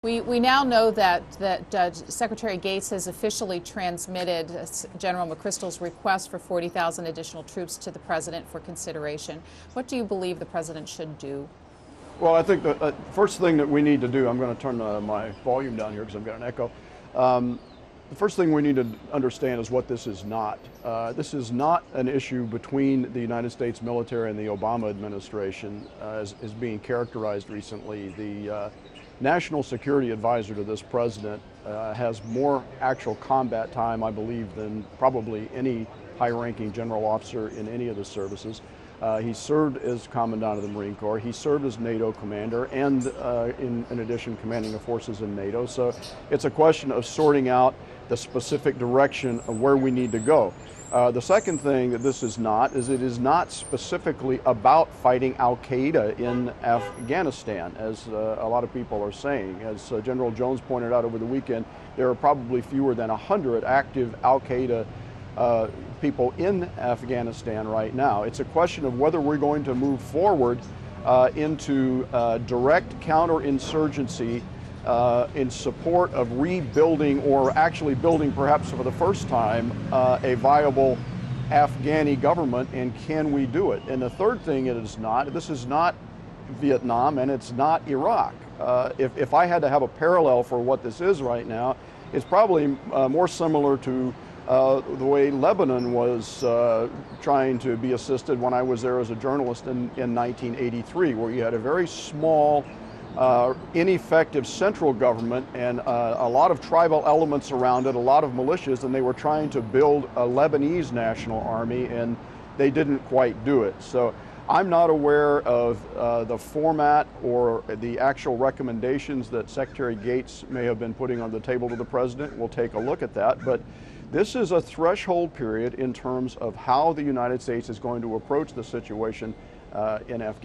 We now know that Secretary Gates has officially transmitted General McChrystal's request for 40,000 additional troops to the president for consideration. What do you believe the president should do? Well, I think the first thing that we need to do, I'm going to turn my volume down here because I've got an echo. The first thing we need to understand is what this is not. This is not an issue between the United States military and the Obama administration, as is being characterized recently. The National Security Advisor to this president has more actual combat time, I believe, than probably any high-ranking general officer in any of the services. He served as Commandant of the Marine Corps. He served as NATO commander and, in addition, commanding the forces in NATO. So it's a question of sorting out the specific direction of where we need to go. The second thing that this is not is it is not specifically about fighting al-Qaeda in Afghanistan, as a lot of people are saying. As General Jones pointed out over the weekend, there are probably fewer than 100 active al-Qaeda people in Afghanistan right now. It's a question of whether we're going to move forward into direct counterinsurgency in support of rebuilding, or actually building perhaps for the first time, a viable Afghani government, and can we do it? And the third thing this is not Vietnam and it's not Iraq. If I had to have a parallel for what this is right now, it's probably more similar to the way Lebanon was trying to be assisted when I was there as a journalist in 1983, where you had a very small, ineffective central government and a lot of tribal elements around it, a lot of militias, and they were trying to build a Lebanese national army, and they didn't quite do it. So I'm not aware of the format or the actual recommendations that Secretary Gates may have been putting on the table to the president. We'll take a look at that. But this is a threshold period in terms of how the United States is going to approach the situation in Afghanistan.